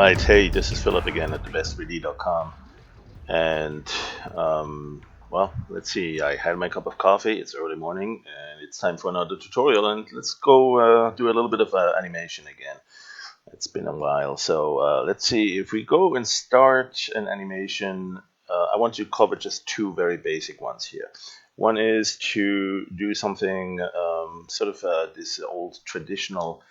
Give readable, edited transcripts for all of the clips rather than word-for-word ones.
Right, hey, this is Philip again at thebest3d.com. And, let's see, I had my cup of coffee, it's early morning, and it's time for another tutorial. And let's go do a little bit of animation again. It's been a while. So let's see, if we go and start an animation, I want to cover just two very basic ones here. One is to do something this old traditional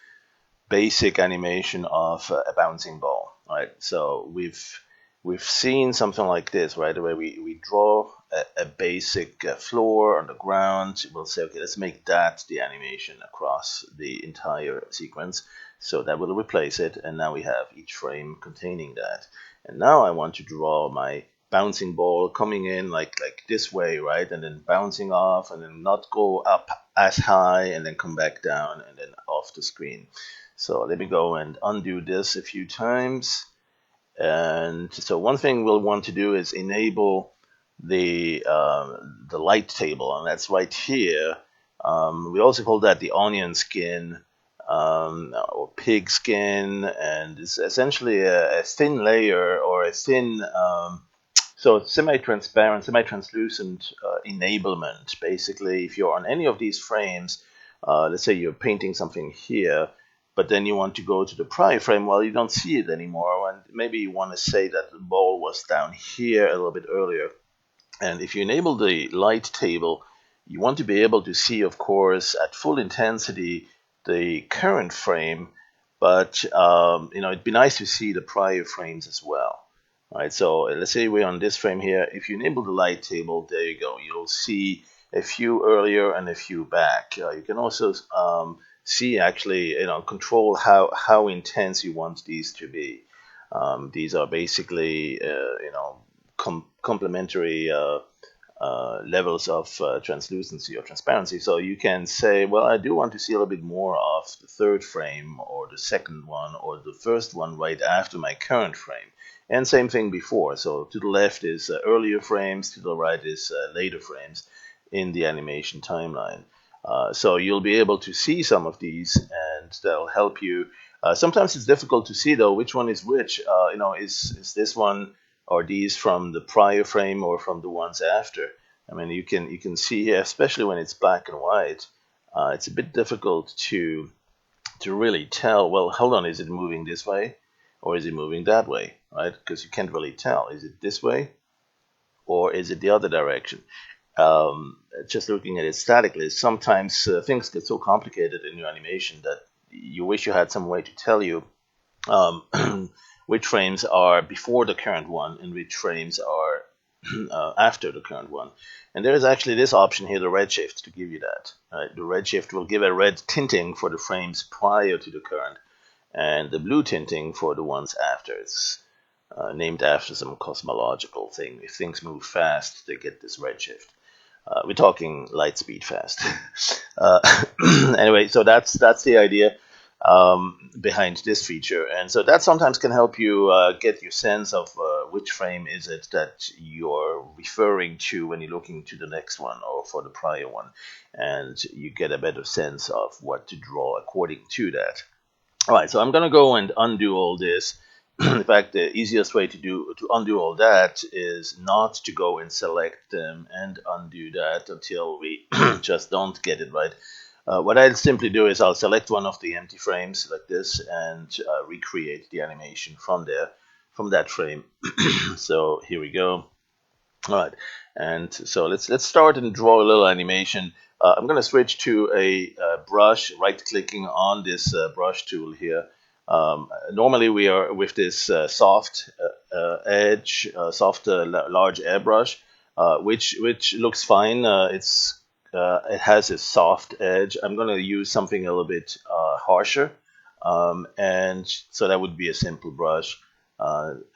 basic animation of a bouncing ball, right? So we've seen something like this, right? Where we draw a basic floor on the ground. We'll say, okay, let's make that the animation across the entire sequence. So that will replace it, and now we have each frame containing that. And now I want to draw my bouncing ball coming in like this way, right? And then bouncing off, and then not go up as high, and then come back down, and then off the screen. So let me go and undo this a few times. And so one thing we'll want to do is enable the light table, and that's right here. We also call that the onion skin or pig skin, and it's essentially a thin layer or a thin so semi-transparent, semi-translucent enablement. Basically, if you're on any of these frames, let's say you're painting something here, but then you want to go to the prior frame, well, you don't see it anymore, and maybe you want to say that the ball was down here a little bit earlier. And if you enable the light table, you want to be able to see, of course, at full intensity, the current frame, but it'd be nice to see the prior frames as well. All right, so let's say we're on this frame here. If you enable the light table, there you go. You'll see a few earlier and a few back. You can also see, actually, control how intense you want these to be. These are basically, complementary levels of translucency or transparency. So you can say, well, I do want to see a little bit more of the third frame or the second one or the first one right after my current frame. And same thing before. So to the left is earlier frames, to the right is later frames in the animation timeline. So you'll be able to see some of these, and that'll help you. Sometimes it's difficult to see, though, which one is which. Is this one or these from the prior frame or from the ones after? I mean, you can see here, especially when it's black and white, it's a bit difficult to really tell. Well, hold on, is it moving this way or is it moving that way, right? Because you can't really tell. Is it this way or is it the other direction? Just looking at it statically, sometimes things get so complicated in your animation that you wish you had some way to tell you which frames are before the current one and which frames are after the current one. And there is actually this option here, the redshift, to give you that. Right? The redshift will give a red tinting for the frames prior to the current, and the blue tinting for the ones after. It's named after some cosmological thing. If things move fast, they get this redshift. We're talking light speed fast. Anyway, so that's the idea behind this feature, and so that sometimes can help you get your sense of which frame is it that you're referring to when you're looking to the next one or for the prior one, and you get a better sense of what to draw according to that. All right, so I'm going to go and undo all this. In fact, the easiest way to undo all that is not to go and select them and undo that until we just don't get it right. What I'll simply do is I'll select one of the empty frames like this and recreate the animation from that frame. So here we go. All right, and so let's start and draw a little animation. I'm going to switch to a brush, right-clicking on this brush tool here. Normally we are with this soft edge, soft large airbrush, which looks fine. It has a soft edge. I'm going to use something a little bit harsher, and so that would be a simple brush.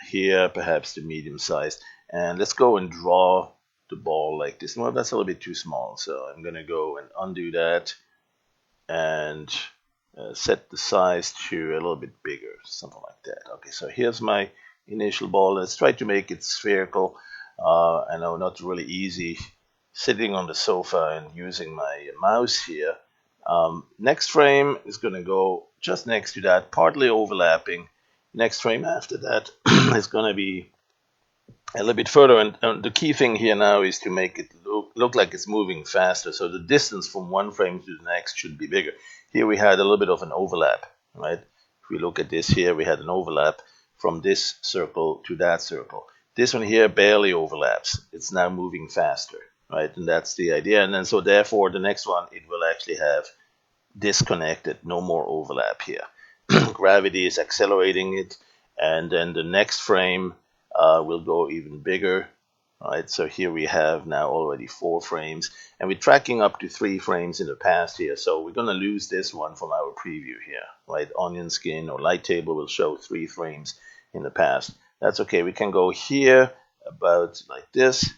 Here, perhaps the medium size. And let's go and draw the ball like this. Well, that's a little bit too small, so I'm going to go and undo that and set the size to a little bit bigger, something like that. Okay, so here's my initial ball. Let's try to make it spherical. I know, not really easy sitting on the sofa and using my mouse here. Next frame is going to go just next to that, partly overlapping, Next frame after that is going to be a little bit further. And the key thing here now is to make it look like it's moving faster. So the distance from one frame to the next should be bigger. Here we had a little bit of an overlap, right? If we look at this here, we had an overlap from this circle to that circle. This one here barely overlaps. It's now moving faster, right? And that's the idea. And then so therefore the next one, it will actually have disconnected, no more overlap here. Gravity is accelerating it, and then the next frame will go even bigger. All right, so here we have now already 4 frames, and we're tracking up to 3 frames in the past here. So we're going to lose this one from our preview here, right? Onion skin or light table will show 3 frames in the past. That's okay. We can go here about like this,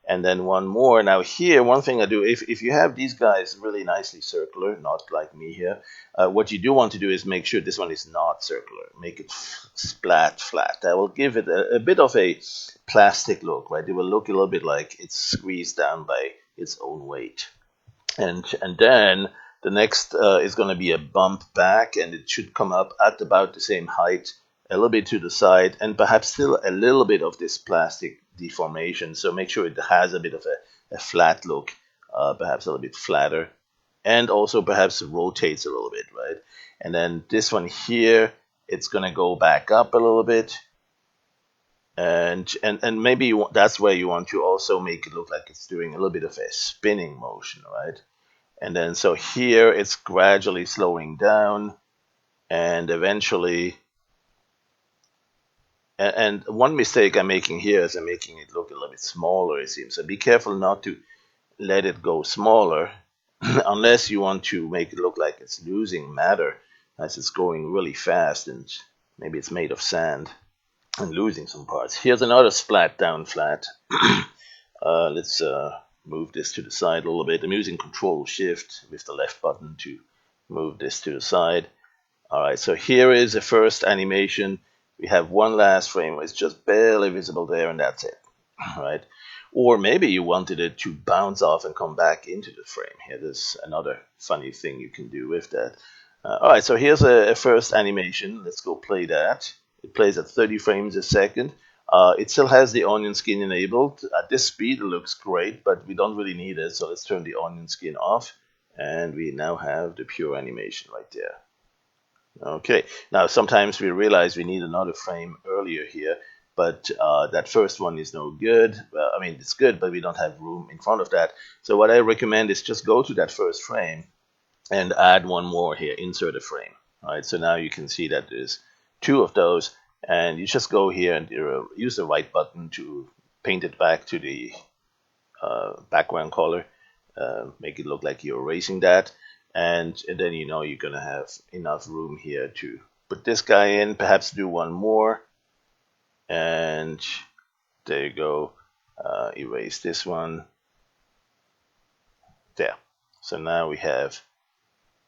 and then one more. Now here, one thing I do, if you have these guys really nicely circular, not like me here, what you do want to do is make sure this one is not circular. Make it flat. That will give it a bit of a plastic look, right? It will look a little bit like it's squeezed down by its own weight. And then the next is going to be a bump back, and it should come up at about the same height, a little bit to the side, and perhaps still a little bit of this plastic deformation. So make sure it has a bit of a flat look, perhaps a little bit flatter, and also perhaps rotates a little bit, right? And then this one here, it's going to go back up a little bit, and maybe that's where you want to also make it look like it's doing a little bit of a spinning motion, right? And then so here it's gradually slowing down, and eventually, and one mistake I'm making here is I'm making it look a little bit smaller, it seems. So be careful not to let it go smaller unless you want to make it look like it's losing matter as it's going really fast, and maybe it's made of sand and losing some parts. Here's another splat down flat. Let's move this to the side a little bit. I'm using Control Shift with the left button to move this to the side. All right, so here is the first animation. We have one last frame where it's just barely visible there, and that's it. All right. Or maybe you wanted it to bounce off and come back into the frame. Here, there's another funny thing you can do with that. All right, so here's a first animation. Let's go play that. It plays at 30 frames a second. It still has the onion skin enabled. At this speed, it looks great, but we don't really need it. So let's turn the onion skin off. And we now have the pure animation right there. Okay, now sometimes we realize we need another frame earlier here, but that first one is no good. Well, I mean, it's good, but we don't have room in front of that. So what I recommend is just go to that first frame and add one more here, insert a frame. All right, so now you can see that there's 2 of those, and you just go here and use the right button to paint it back to the background color, make it look like you're erasing that, and then you know you're going to have enough room here to put this guy in, perhaps do one more, and there you go. Erase this one. There. So now we have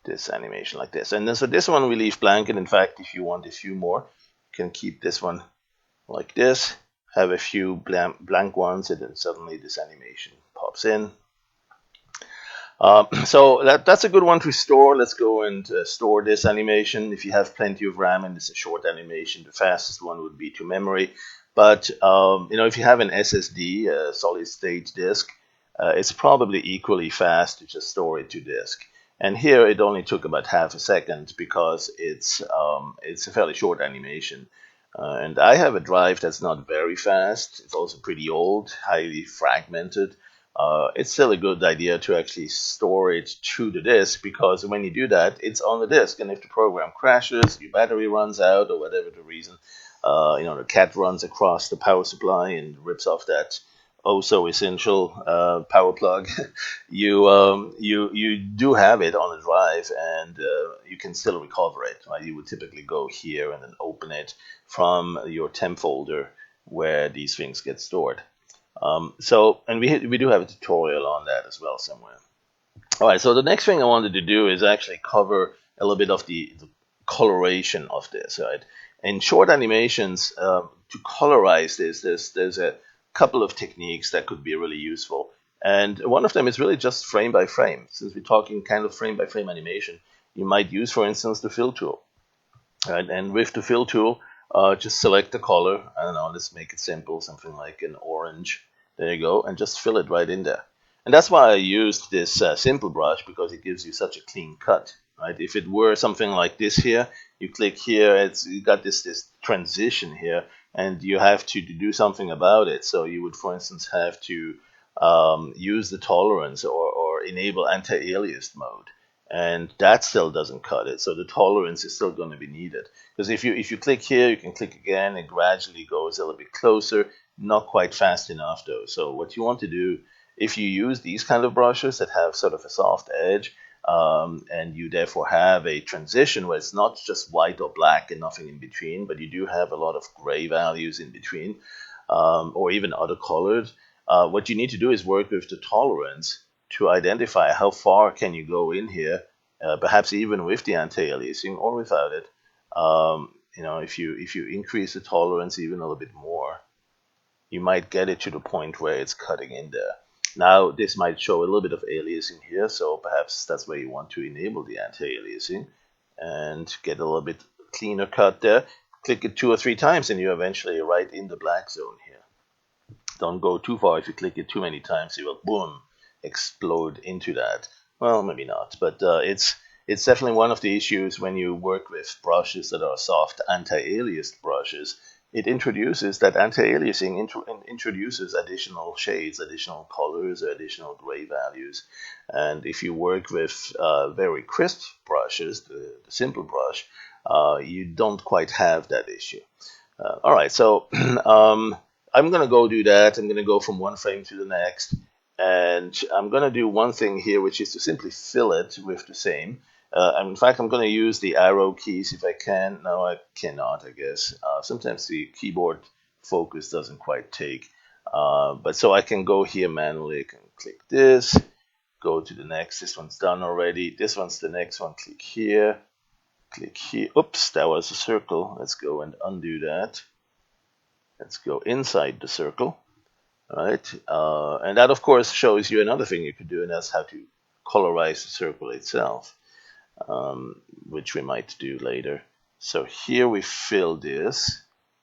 this animation like this. And then so this one we leave blank, and in fact, if you want a few more, you can keep this one like this, have a few blank ones, and then suddenly this animation pops in. So that's a good one to store. Let's go and store this animation. If you have plenty of RAM and it's a short animation, the fastest one would be to memory. But if you have an SSD, a solid state disk, it's probably equally fast to just store it to disk. And here it only took about half a second because it's a fairly short animation. And I have a drive that's not very fast. It's also pretty old, highly fragmented. It's still a good idea to actually store it to the disk, because when you do that, it's on the disk. And if the program crashes, your battery runs out, or whatever the reason, the cat runs across the power supply and rips off that oh so essential power plug, you do have it on the drive, and you can still recover it. Right? You would typically go here and then open it from your temp folder where these things get stored. And we do have a tutorial on that as well somewhere. All right, so the next thing I wanted to do is actually cover a little bit of the coloration of this. Right, in short animations, to colorize this, there's a couple of techniques that could be really useful, and one of them is really just frame by frame. Since we're talking kind of frame by frame animation, you might use, for instance, the fill tool. Right? And with the fill tool, just select the color. I don't know, let's make it simple, something like an orange. There you go, and just fill it right in there. And that's why I used this simple brush, because it gives you such a clean cut, right? If it were something like this here, you click here, it's you got this transition here, and you have to do something about it. So you would, for instance, have to use the tolerance, or enable anti-aliased mode, and that still doesn't cut it. So the tolerance is still going to be needed, because if you click here, you can click again. It gradually goes a little bit closer, not quite fast enough though. So what you want to do, if you use these kind of brushes that have sort of a soft edge, and you therefore have a transition where it's not just white or black and nothing in between, but you do have a lot of gray values in between, or even other colored. What you need to do is work with the tolerance to identify how far can you go in here, perhaps even with the anti-aliasing or without it. If you increase the tolerance even a little bit more, you might get it to the point where it's cutting in there. Now, this might show a little bit of aliasing here, so perhaps that's where you want to enable the anti-aliasing and get a little bit cleaner cut there. Click it 2 or 3 times, and you're eventually right in the black zone here. Don't go too far. If you click it too many times, it will boom explode into that. Well, maybe not, but it's definitely one of the issues when you work with brushes that are soft anti-aliased brushes. It introduces that anti-aliasing introduces additional shades, additional colors, additional gray values. And if you work with very crisp brushes, the simple brush, you don't quite have that issue. All right, so I'm going to go do that. I'm going to go from one frame to the next. And I'm going to do one thing here, which is to simply fill it with the same. And in fact, I'm going to use the arrow keys if I can. No, I cannot, I guess. Sometimes the keyboard focus doesn't quite take. But so I can go here manually. I can click this, go to the next. This one's done already. This one's the next one. Click here. Click here. Oops, that was a circle. Let's go and undo that. Let's go inside the circle. Right? And that, of course, shows you another thing you could do, and that's how to colorize the circle itself, which we might do later. So here we fill this,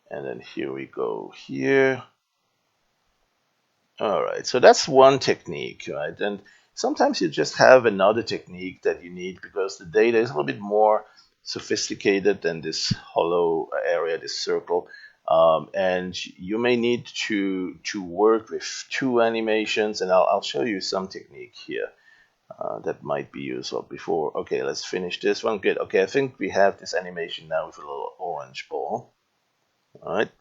and then here we go here. All right, so that's one technique, right? And sometimes you just have another technique that you need because the data is a little bit more sophisticated than this hollow area, this circle. And you may need to work with two animations, and I'll show you some technique here that might be useful before. Okay, let's finish this one. Good. Okay, I think we have this animation now with a little orange ball. All right.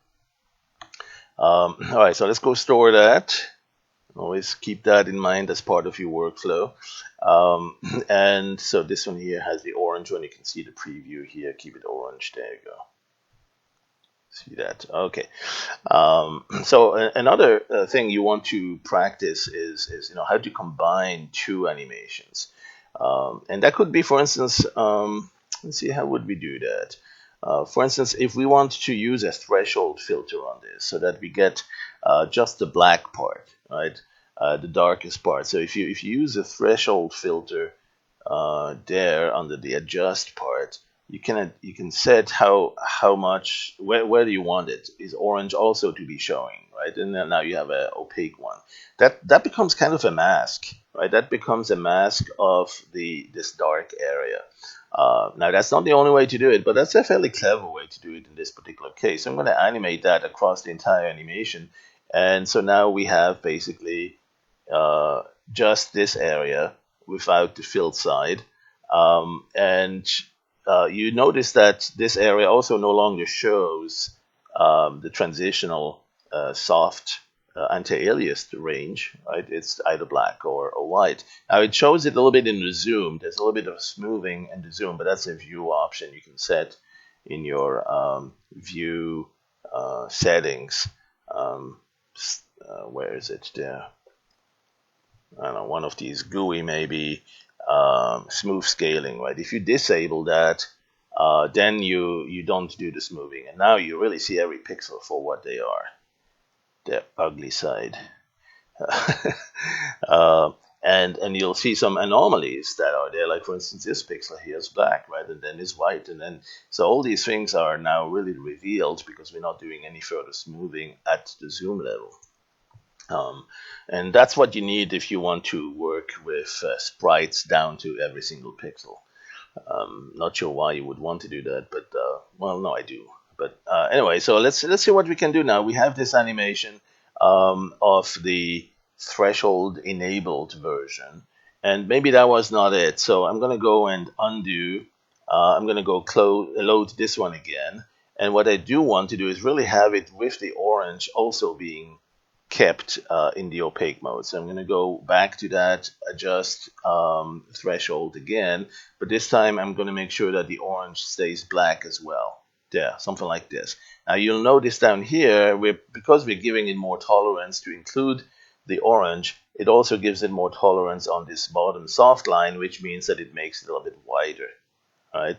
All right, so let's go store that. Always keep that in mind as part of your workflow. And so this one here has the orange one. You can see the preview here. Keep it orange. There you go. See that? Okay. So another thing you want to practice is how to combine two animations, and that could be, for instance, let's see, how would we do that? For instance, if we want to use a threshold filter on this, so that we get just the black part, right, the darkest part. So if you use a threshold filter there under the adjust part, you can set how much, where do you want it? Is orange also to be showing, right? And then now you have an opaque one. That becomes kind of a mask, right? That becomes a mask of this dark area. Now that's not the only way to do it, but that's a fairly clever way to do it in this particular case. So I'm going to animate that across the entire animation, and so now we have basically uh, just this area without the filled side. And you notice that this area also no longer shows the transitional soft anti-aliased range, right? It's either black or white. Now it shows it a little bit in the zoom. There's a little bit of smoothing in the zoom, but that's a view option you can set in your view settings. Where is it there? I don't know, one of these GUI maybe, smooth scaling, right? If you disable that, then you don't do the smoothing, and now you really see every pixel for what they are, their ugly side. uh, and you'll see some anomalies that are there. Like for instance, this pixel here is black, right, and then it's white, and then so all these things are now really revealed because we're not doing any further smoothing at the zoom level. And that's what you need if you want to work with sprites down to every single pixel. Not sure why you would want to do that, but well, no, I do. But anyway, so let's see what we can do now. We have this animation of the threshold enabled version, and maybe that was not it. So I'm gonna go and undo. I'm gonna go load this one again. And what I do want to do is really have it with the orange also being kept in the opaque mode. So I'm going to go back to that, adjust threshold again, but this time I'm going to make sure that the orange stays black as well. There, something like this. Now you'll notice down here, because we're giving it more tolerance to include the orange, it also gives it more tolerance on this bottom soft line, which means that it makes it a little bit wider. All right.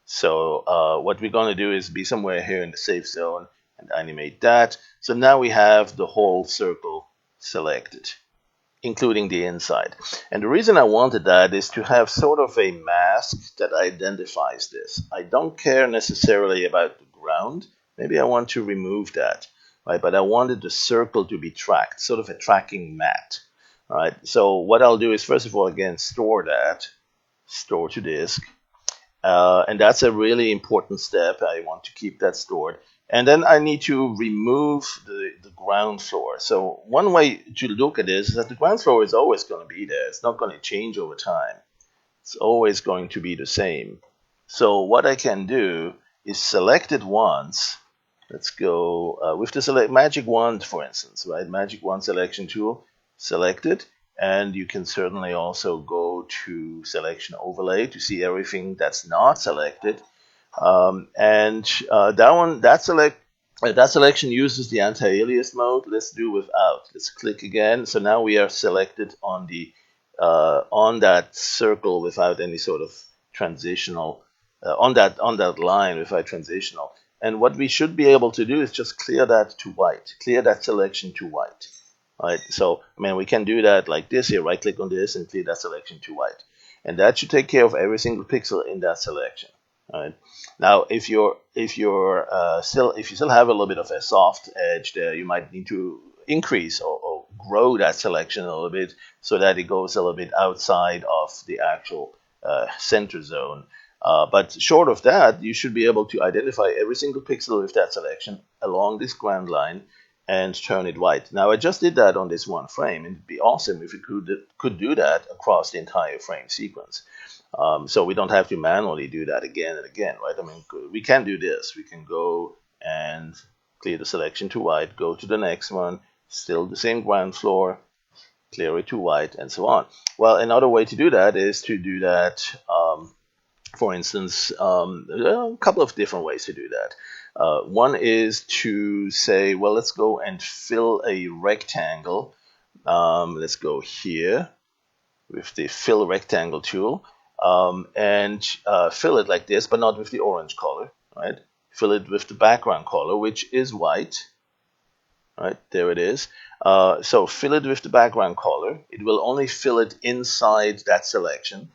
So what we're going to do is be somewhere here in the safe zone and animate that. So now we have the whole circle selected, including the inside. And the reason I wanted that is to have sort of a mask that identifies this. I don't care necessarily about the ground. Maybe I want to remove that, right? But I wanted the circle to be tracked, sort of a tracking mat, right? So what I'll do is, first of all, again, store that, store to disk. And that's a really important step. I want to keep that stored. And then I need to remove the ground floor. So one way to look at this is that the ground floor is always going to be there. It's not going to change over time. It's always going to be the same. So what I can do is select it once. Let's go with the select magic wand, for instance, right? Magic wand selection tool, select it. And you can certainly also go to selection overlay to see everything that's not selected. That selection uses the anti-alias mode. Let's do without. Let's click again. So now we are selected on the on that circle without any sort of transitional on that line without transitional. And what we should be able to do is just clear that to white. Clear that selection to white. Right. So I mean we can do that like this here. Right click on this and clear that selection to white. And that should take care of every single pixel in that selection. Right. Now, if you still have a little bit of a soft edge there, you might need to increase or grow that selection a little bit so that it goes a little bit outside of the actual center zone. But short of that, you should be able to identify every single pixel with that selection along this ground line and turn it white. Now, I just did that on this one frame, and it'd be awesome if we could do that across the entire frame sequence. So we don't have to manually do that again and again, right? I mean, we can do this. We can go and clear the selection to white, go to the next one, still the same ground floor, clear it to white, and so on. Well, another way to do that is to do that, for instance, a couple of different ways to do that. One is to say, well, let's go and fill a rectangle. Let's go here with the fill rectangle tool. And fill it like this, but not with the orange color, right? Fill it with the background color, which is white, right? There it is. So fill it with the background color. It will only fill it inside that selection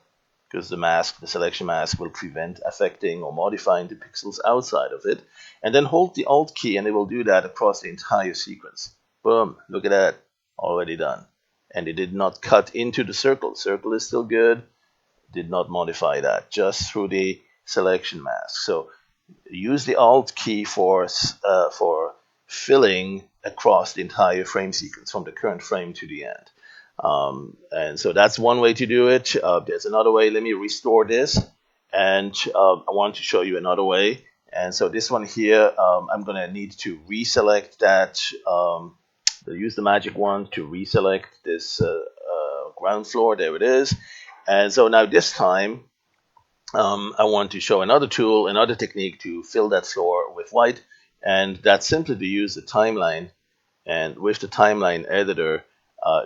because the selection mask will prevent affecting or modifying the pixels outside of it. And then hold the Alt key and it will do that across the entire sequence. Boom, look at that, already done. And it did not cut into the circle. Circle is still good. Did not modify that, just through the selection mask. So use the Alt key for filling across the entire frame sequence from the current frame to the end. And so that's one way to do it. There's another way. Let me restore this, and I want to show you another way. And so this one here, I'm going to need to reselect that. Use the magic wand to reselect this ground floor. There it is. And so now this time, I want to show another tool, another technique to fill that floor with white. And that's simply to use the timeline. And with the timeline editor,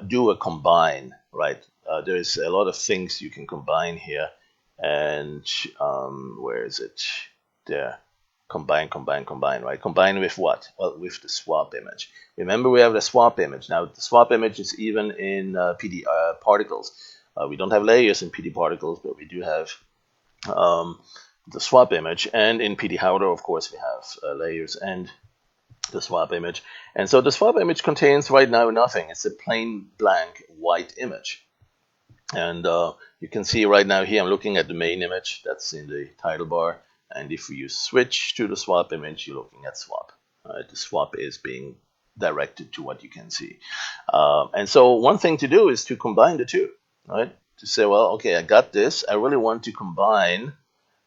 do a combine, right? There's a lot of things you can combine here. And where is it? There. combine, right? Combine with what? Well, with the swap image. Remember, we have the swap image. Now, the swap image is even in PD particles. We don't have layers in PD particles, but we do have um, the swap image. And in PD Howder, of course, we have layers and the swap image. And so the swap image contains right now nothing. It's a plain blank white image. And you can see right now here, I'm looking at the main image that's in the title bar. And if you switch to the swap image, you're looking at swap. The swap is being directed to what you can see. And so one thing to do is to combine the two, right? To say, well, okay, I got this. I really want to combine,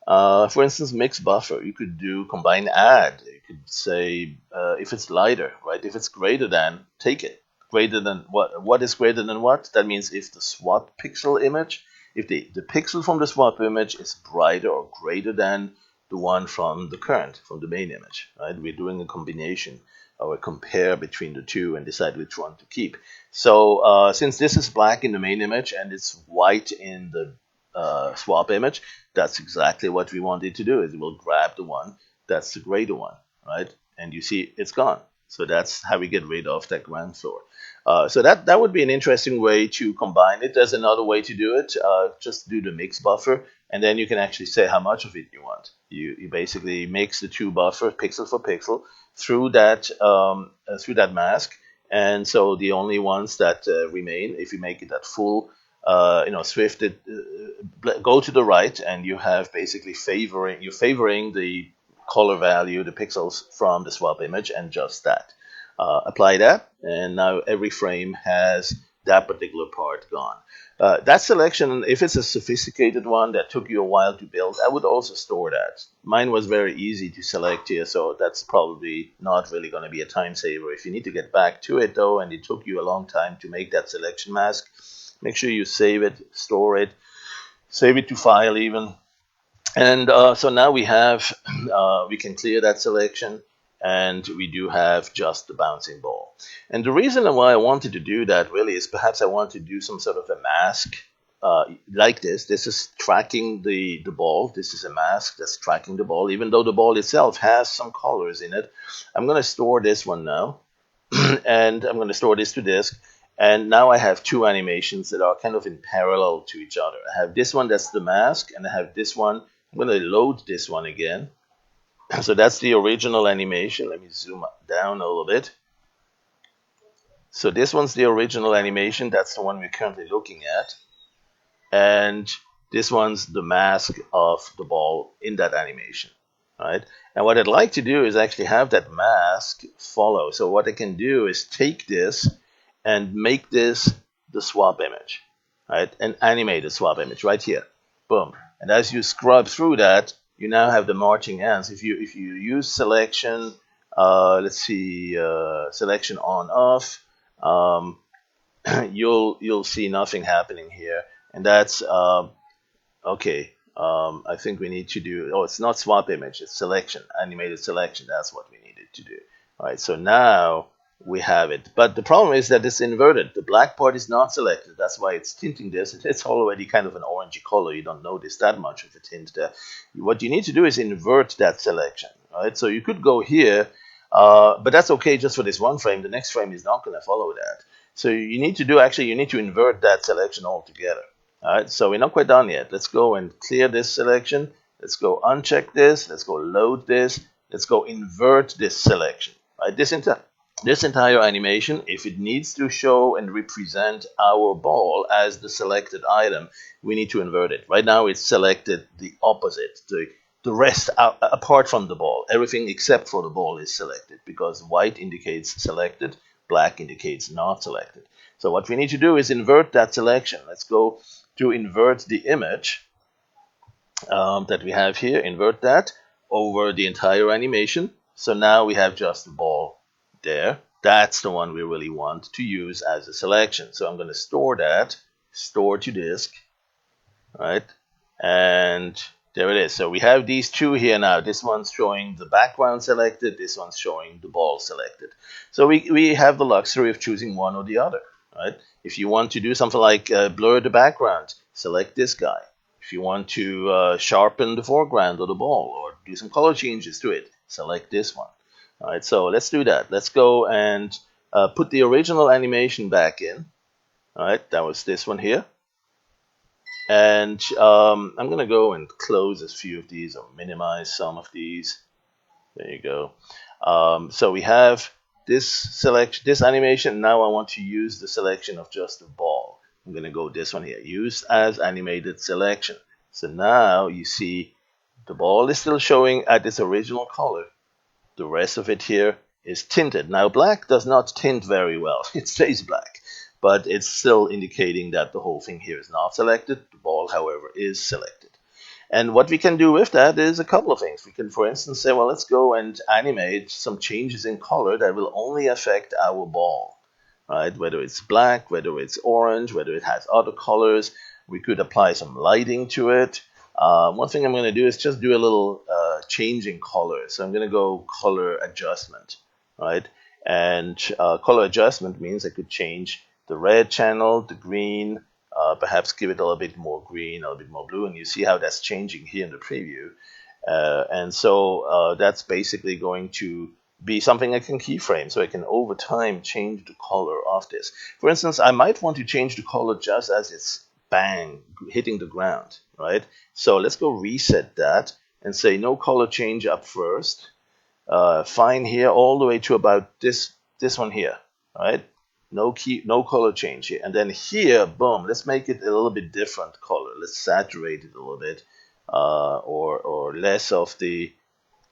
for instance, mix buffer. You could do combine add. You could say if it's lighter, right? If it's greater than, take it. Greater than what? What is greater than what? That means if the swap pixel image, if the pixel from the swap image is brighter or greater than the one from the current, from the main image, right? We're doing a combination or a compare between the two and decide which one to keep. So since this is black in the main image and it's white in the swap image, that's exactly what we wanted to do. Is we'll grab the one that's the greater one, right? And you see it's gone. So that's how we get rid of that ground floor. So that would be an interesting way to combine it. There's another way to do it. Just do the mix buffer, and then you can actually say how much of it you want. You basically mix the two buffers pixel for pixel through that mask, and so the only ones that remain, if you make it at full, Swift it, go to the right, and you have basically favoring the color value, the pixels from the swap image, and just that. Apply that, and now every frame has that particular part gone. That selection, if it's a sophisticated one that took you a while to build, I would also store that. Mine was very easy to select here, so that's probably not really going to be a time saver. If you need to get back to it, though, and it took you a long time to make that selection mask, make sure you save it, store it, save it to file even. And so now we can clear that selection, and we do have just the bouncing ball. And the reason why I wanted to do that really is perhaps I want to do some sort of a mask like this. This is tracking the ball. This is a mask that's tracking the ball, even though the ball itself has some colors in it. I'm going to store this one now, and I'm going to store this to disk. And now I have two animations that are kind of in parallel to each other. I have this one that's the mask, and I have this one. I'm going to load this one again. So that's the original animation. Let me zoom down a little bit. So this one's the original animation. That's the one we're currently looking at. And this one's the mask of the ball in that animation. Right? And what I'd like to do is actually have that mask follow. So what I can do is take this and make this the swap image, right? And animate the swap image right here. Boom. And as you scrub through that, you now have the marching ants. If you use selection, let's see, selection on off, you'll see nothing happening here, and that's okay. I think we need to do. Oh, it's not swap image. It's selection, animated selection. That's what we needed to do. All right. So now we have it. But the problem is that it's inverted. The black part is not selected. That's why it's tinting this. It's already kind of an orangey color. You don't notice that much of a tint there. What you need to do is invert that selection. Right? So you could go here, but that's okay just for this one frame. The next frame is not going to follow that. So you need to invert that selection altogether. All right, so we're not quite done yet. Let's go and clear this selection. Let's go uncheck this. Let's go load this. Let's go invert this selection. All right, this entire animation, if it needs to show and represent our ball as the selected item, we need to invert it. Right now, it's selected the opposite. The rest, apart from the ball, everything except for the ball is selected because white indicates selected, black indicates not selected. So what we need to do is invert that selection. Let's go to invert the image that we have here, invert that over the entire animation. So now we have just the ball there. That's the one we really want to use as a selection. So I'm going to store that, store to disk, right? And there it is. So we have these two here now. This one's showing the background selected. This one's showing the ball selected. So we have the luxury of choosing one or the other, right? If you want to do something like blur the background, select this guy. If you want to sharpen the foreground of the ball or do some color changes to it, select this one. All right, so let's do that. Let's go and put the original animation back in. All right, that was this one here. And I'm going to go and close a few of these or minimize some of these. There you go. So we have this selection, this animation. Now I want to use the selection of just the ball. I'm going to go this one here, use as animated selection. So now you see the ball is still showing at its original color. The rest of it here is tinted. Now black does not tint very well. It stays black, but it's still indicating that the whole thing here is not selected. The ball, however, is selected. And what we can do with that is a couple of things. We can, for instance, say, well, let's go and animate some changes in color that will only affect our ball, right? Whether it's black, whether it's orange, whether it has other colors. We could apply some lighting to it. One thing I'm going to do is just do a little change in color. So I'm going to go color adjustment, right? And color adjustment means I could change the red channel, the green, perhaps give it a little bit more green, a little bit more blue, and you see how that's changing here in the preview. And so that's basically going to be something I can keyframe, so I can over time change the color of this. For instance, I might want to change the color just as it's bang hitting the ground, right? So let's go reset that and say no color change up first. Fine here all the way to about this one here, right? No color change here. And then here, boom, let's make it a little bit different color. Let's saturate it a little bit, or less of the,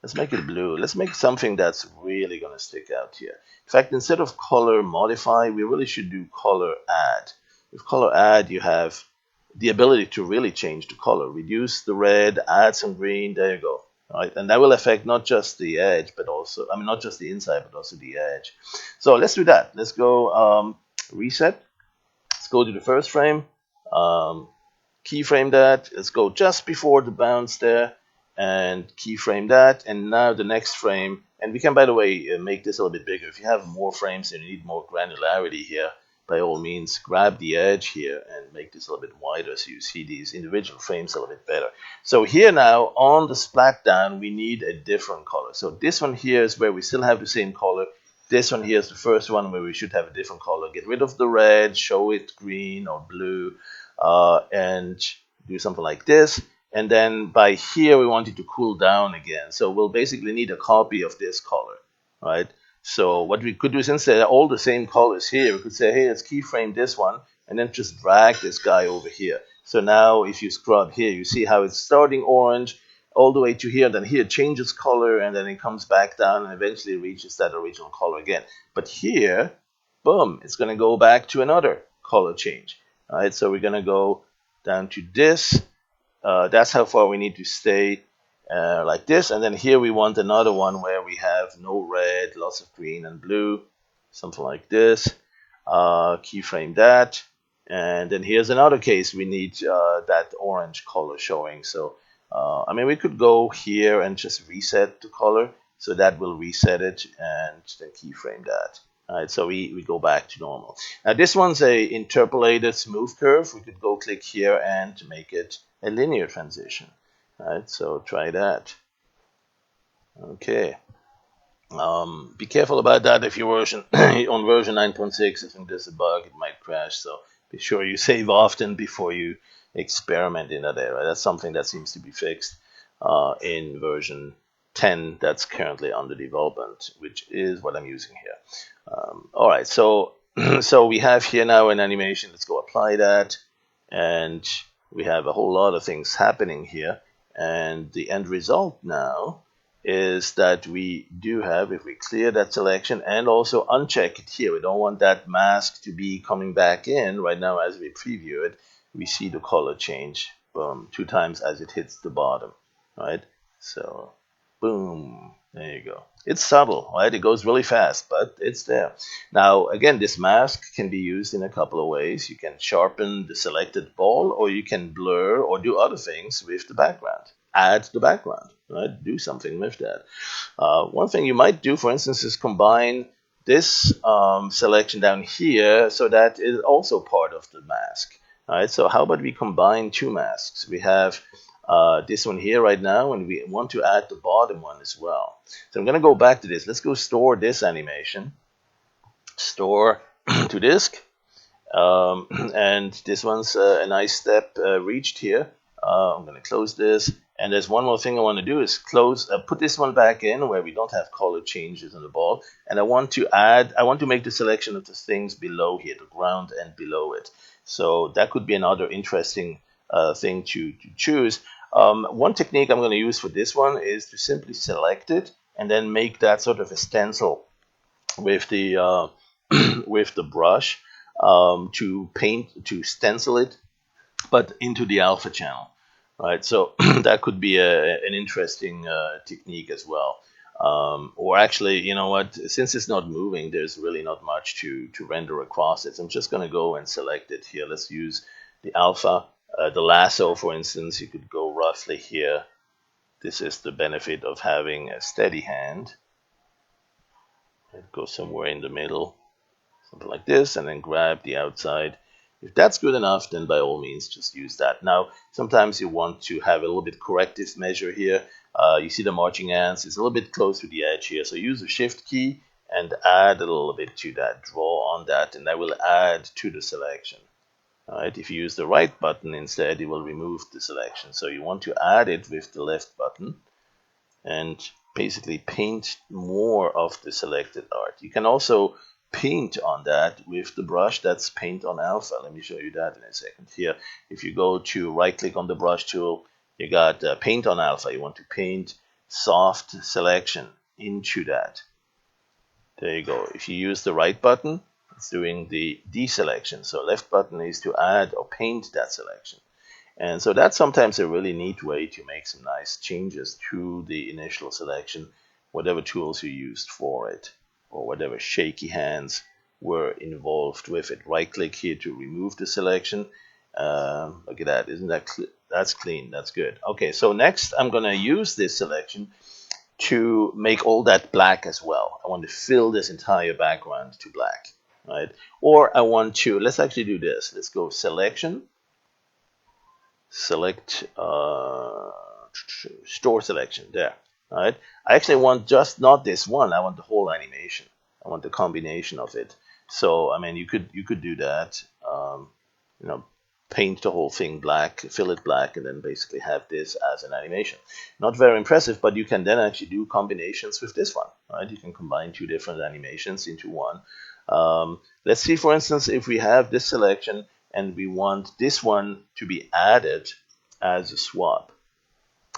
let's make it blue. Let's make something that's really going to stick out here. In fact, instead of color modify, we really should do color add. With color add, you have the ability to really change the color. Reduce the red, add some green, there you go. Right? And that will affect not just the edge, but also, I mean, not just the inside, but also the edge. So let's do that. Let's go reset. Let's go to the first frame. Keyframe that. Let's go just before the bounce there and keyframe that. And now the next frame. And we can, by the way, make this a little bit bigger. If you have more frames and you need more granularity here, by all means, grab the edge here and make this a little bit wider so you see these individual frames a little bit better. So here now, on the splat down, we need a different color. So this one here is where we still have the same color. This one here is the first one where we should have a different color. Get rid of the red, show it green or blue, and do something like this. And then by here, we want it to cool down again. So we'll basically need a copy of this color, right? So what we could do is, instead of all the same colors here, we could say, hey, let's keyframe this one and then just drag this guy over here. So now if you scrub here, you see how it's starting orange all the way to here, then here it changes color, and then it comes back down and eventually reaches that original color again. But here, boom, it's going to go back to another color change. All right, so we're going to go down to this. That's how far we need to stay. Like this, and then here we want another one where we have no red, lots of green and blue, something like this. Keyframe that, and then here's another case we need that orange color showing. So I mean, we could go here and just reset the color, so that will reset it, and then keyframe that. All right, so we go back to normal. Now this one's a interpolated smooth curve. We could go click here and make it a linear transition. All right, so try that. Okay. Be careful about that if you're on version 9.6. I think there's a bug, it might crash. So be sure you save often before you experiment in that area. That's something that seems to be fixed in version 10 that's currently under development, which is what I'm using here. All right, so so we have here now an animation. Let's go apply that, and we have a whole lot of things happening here. And the end result now is that we do have, if we clear that selection and also uncheck it here, we don't want that mask to be coming back in right now as we preview it, we see the color change, boom, 2 times as it hits the bottom, right? So, boom, there you go. It's subtle, right? It goes really fast, but it's there. Now, again, this mask can be used in a couple of ways. You can sharpen the selected ball, or you can blur or do other things with the background. Add the background, right? Do something with that. One thing you might do, for instance, is combine this selection down here so that it is also part of the mask. All right, so how about we combine 2 masks? We have this one here right now, and we want to add the bottom one as well. So I'm going to go back to this. Let's go store this animation, store to disk. And this one's a nice step reached here. I'm going to close this. And there's one more thing I want to do is put this one back in where we don't have color changes on the ball. And I want to make the selection of the things below here, the ground and below it. So that could be another interesting thing to choose. One technique I'm going to use for this one is to simply select it and then make that sort of a stencil with the with the brush to stencil it, but into the alpha channel, right? So that could be an interesting technique as well. Or actually, you know what? Since it's not moving, there's really not much to render across it. So I'm just going to go and select it here. Let's use the alpha. The lasso, for instance, you could go roughly here. This is the benefit of having a steady hand. Go somewhere in the middle, something like this, and then grab the outside. If that's good enough, then by all means just use that. Now, sometimes you want to have a little bit corrective measure here. You see the marching ants, it's a little bit close to the edge here. So use the shift key and add a little bit to that, draw on that, and that will add to the selection. All right, if you use the right button instead, it will remove the selection. So you want to add it with the left button and basically paint more of the selected art. You can also paint on that with the brush. That's paint on alpha. Let me show you that in a second. Here, if you go to right click on the brush tool, you got paint on alpha. You want to paint soft selection into that. There you go. If you use the right button, it's doing the deselection. So left button is to add or paint that selection. And so that's sometimes a really neat way to make some nice changes to the initial selection, whatever tools you used for it, or whatever shaky hands were involved with it. Right click here to remove the selection. Look at that, isn't that that's clean, that's good. Okay, so next I'm gonna use this selection to make all that black as well. I want to fill this entire background to black, right? Or I want to, let's actually do this. Let's go selection, select store selection there. All right, I actually want just not this one. I want the whole animation. I want the combination of it. So I mean, you could do that. You know, paint the whole thing black, fill it black, and then basically have this as an animation. Not very impressive, but you can then actually do combinations with this one. Right, you can combine two different animations into one. Let's see, for instance, if we have this selection and we want this one to be added as a swap,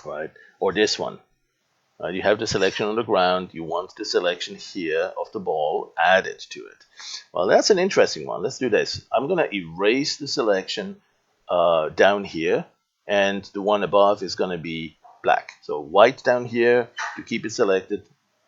right? Or this one. You have the selection on the ground. You want the selection here of the ball added to it. Well, that's an interesting one. Let's do this. I'm going to erase the selection down here, and the one above is going to be black. So white down here to keep it selected,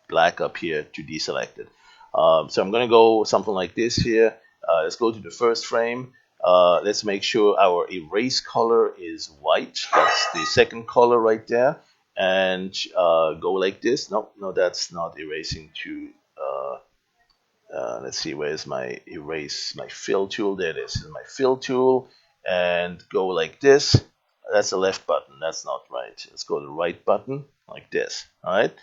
black up here to deselect it. So I'm going to go something like this here. Let's go to the first frame. Let's make sure our erase color is white. That's the second color right there. And go like this. No, that's not erasing to. Let's see, where's my erase, my fill tool? There it is. My fill tool, and go like this. That's the left button. That's not right. Let's go to the right button like this. All right.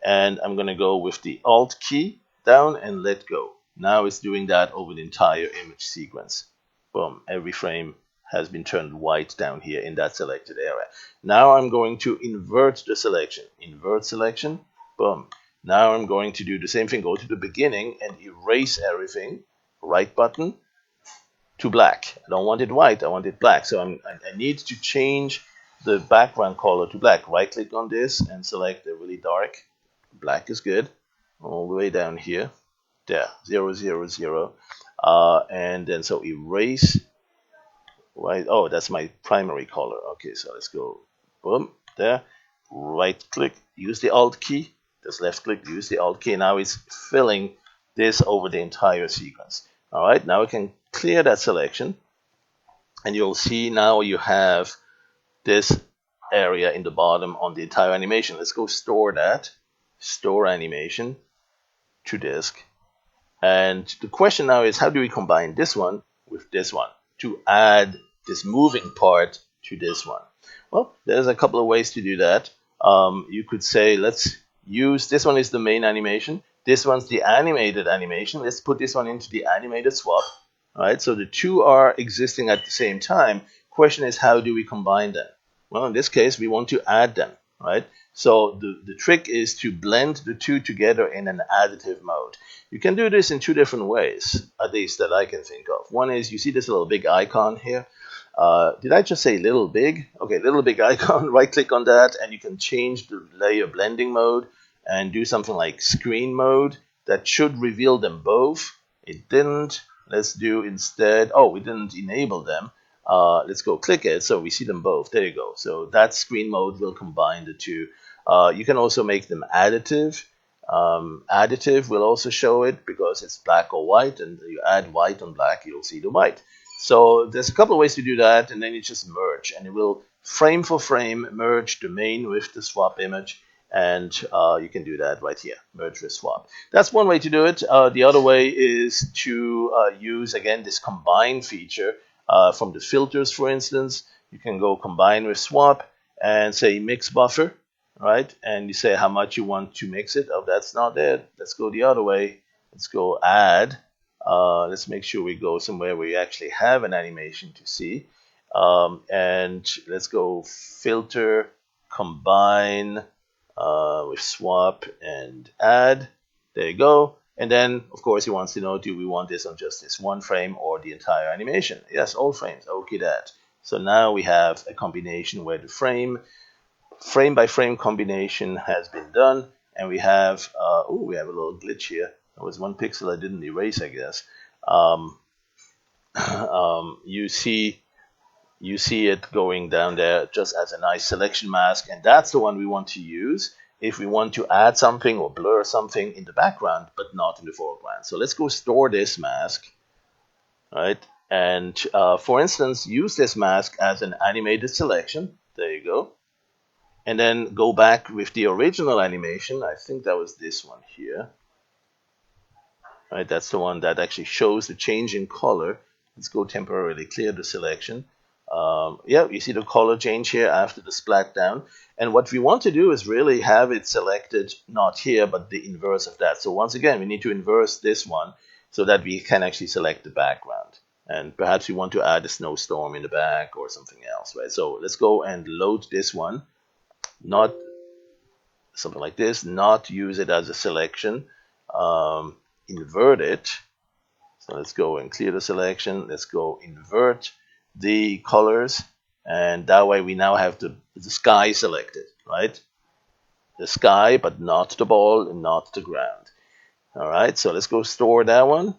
And I'm going to go with the Alt key down and let go. Now it's doing that over the entire image sequence. Boom. Every frame has been turned white down here in that selected area. Now I'm going to invert the selection. Invert selection. Boom. Now I'm going to do the same thing. Go to the beginning and erase everything. Right button to black. I don't want it white. I want it black. So I need to change the background color to black. Right click on this and select the really dark. Black is good. All the way down here. There. 0, 0, 0. And then so erase. Right. Oh, that's my primary color. Okay, so let's go. Boom. There. Right click. Use the Alt key. Just left click. Use the Alt key. Now it's filling this over the entire sequence. All right. Now we can clear that selection, and you'll see now you have this area in the bottom on the entire animation. Let's go store that. Store animation to disk. And the question now is, how do we combine this one with this one to add this moving part to this one? Well, there's a couple of ways to do that. You could say, let's use this one is the main animation. This one's the animated animation. Let's put this one into the animated swap. All right, so the two are existing at the same time. Question is, how do we combine them? Well, in this case, we want to add them, right? So the trick is to blend the two together in an additive mode. You can do this in two different ways, at least that I can think of. One is you see this little big icon here. Did I just say little big? Okay, little big icon, right click on that, and you can change the layer blending mode and do something like screen mode. That should reveal them both. It didn't. Let's do instead, oh, we didn't enable them. Let's go click it so we see them both. There you go. So that screen mode will combine the two. You can also make them additive. Additive will also show it because it's black or white, and you add white on black, you'll see the white. So there's a couple of ways to do that, and then you just merge, and it will frame for frame merge the main with the swap image, and you can do that right here, merge with swap. That's one way to do it. The other way is to use, again, this combine feature from the filters, for instance. You can go combine with swap and say mix buffer, right? And you say how much you want to mix it. Oh, that's not it. Let's go the other way. Let's go add. Let's make sure we go somewhere where you actually have an animation to see. And let's go filter, combine with swap and add. There you go. And then, of course, he wants to know, do we want this on just this one frame or the entire animation? Yes, all frames. Okay, that. So now we have a combination where the frame by frame combination has been done, and we have we have a little glitch here. There was one pixel I didn't erase, I guess. You see it going down there just as a nice selection mask, and that's the one we want to use if we want to add something or blur something in the background but not in the foreground. So let's go store this mask, right? And for instance, use this mask as an animated selection. There you go. And then go back with the original animation. I think that was this one here. Right, that's the one that actually shows the change in color. Let's go temporarily clear the selection. Yeah, you see the color change here after the splat down. And what we want to do is really have it selected, not here, but the inverse of that. So once again, we need to inverse this one so that we can actually select the background. And perhaps we want to add a snowstorm in the back or something else, right? So let's go and load this one. Not something like this, not use it as a selection, invert it. So let's go and clear the selection. Let's go invert the colors, and that way we now have the sky selected, right? The sky, but not the ball and not the ground. All right, so let's go store that one.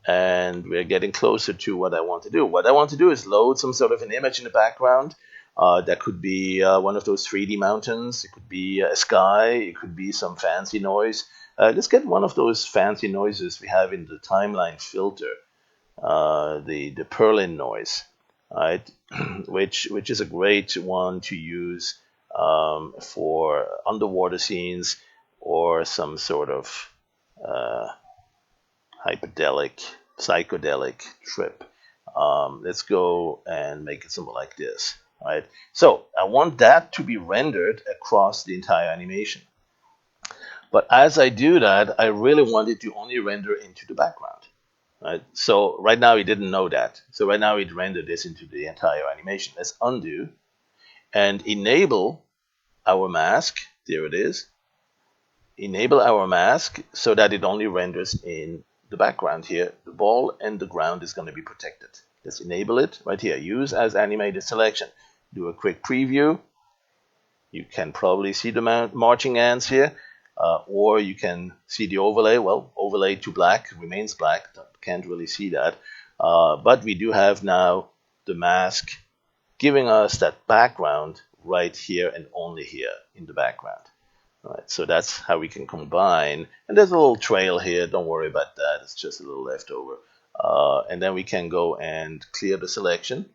And we're getting closer to what I want to do. What I want to do is load some sort of an image in the background. That could be one of those 3D mountains. It could be a sky. It could be some fancy noise. Let's get one of those fancy noises we have in the timeline filter, the Perlin noise, right? which is a great one to use for underwater scenes or some sort of psychedelic trip. Let's go and make it something like this. Right? So I want that to be rendered across the entire animation. But as I do that, I really want it to only render into the background. Right? So right now it didn't know that. So right now it rendered this into the entire animation. Let's undo and enable our mask. There it is. Enable our mask so that it only renders in the background here. The ball and the ground is going to be protected. Let's enable it right here. Use as animated selection. Do a quick preview. You can probably see the marching ants here, or you can see the overlay. Well, overlay to black remains black. Can't really see that. But we do have now the mask giving us that background right here and only here in the background. All right, so that's how we can combine. And there's a little trail here. Don't worry about that. It's just a little leftover. And then we can go and clear the selection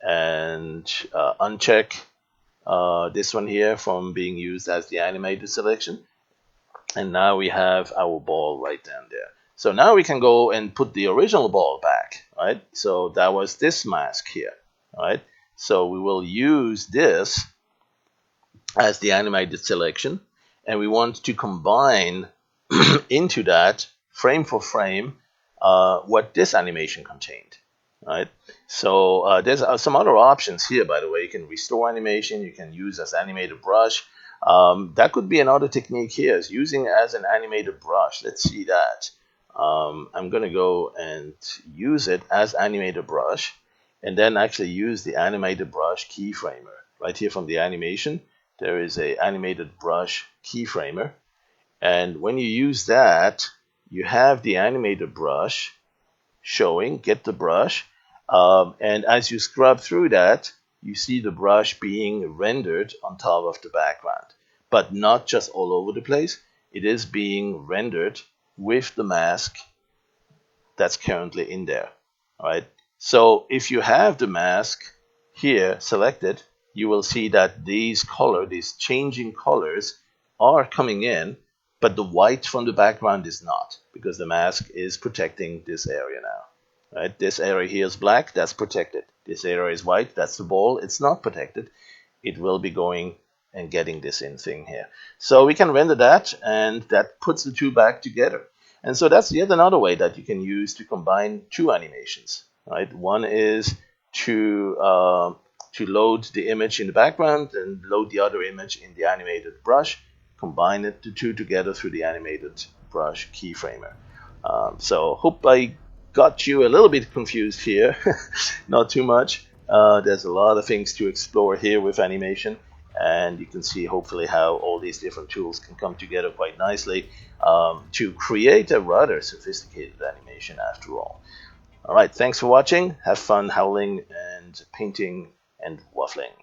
and uncheck this one here from being used as the animated selection. And now we have our ball right down there. So now we can go and put the original ball back, right? So that was this mask here, right? So we will use this as the animated selection, and we want to combine into that frame for frame what this animation contained. Right. So there's some other options here, by the way. You can restore animation. You can use as animated brush. That could be another technique here, is using as an animated brush. Let's see that. I'm going to go and use it as animated brush, and then actually use the animated brush keyframer. Right here from the animation, there is a animated brush keyframer. And when you use that, you have the animated brush showing, get the brush. And as you scrub through that, you see the brush being rendered on top of the background, but not just all over the place. It is being rendered with the mask that's currently in there. All right. So if you have the mask here selected, you will see that these changing colors are coming in, but the white from the background is not, because the mask is protecting this area now. Right? This area here is black, that's protected. This area is white, that's the ball, it's not protected. It will be going and getting this in thing here. So we can render that, and that puts the two back together. And so that's yet another way that you can use to combine two animations. Right? One is to load the image in the background and load the other image in the animated brush, combine the two together through the animated brush keyframer. So hope I got you a little bit confused here. Not too much. There's a lot of things to explore here with animation, and you can see hopefully how all these different tools can come together quite nicely to create a rather sophisticated animation after all. All right, thanks for watching. Have fun howling and painting and waffling.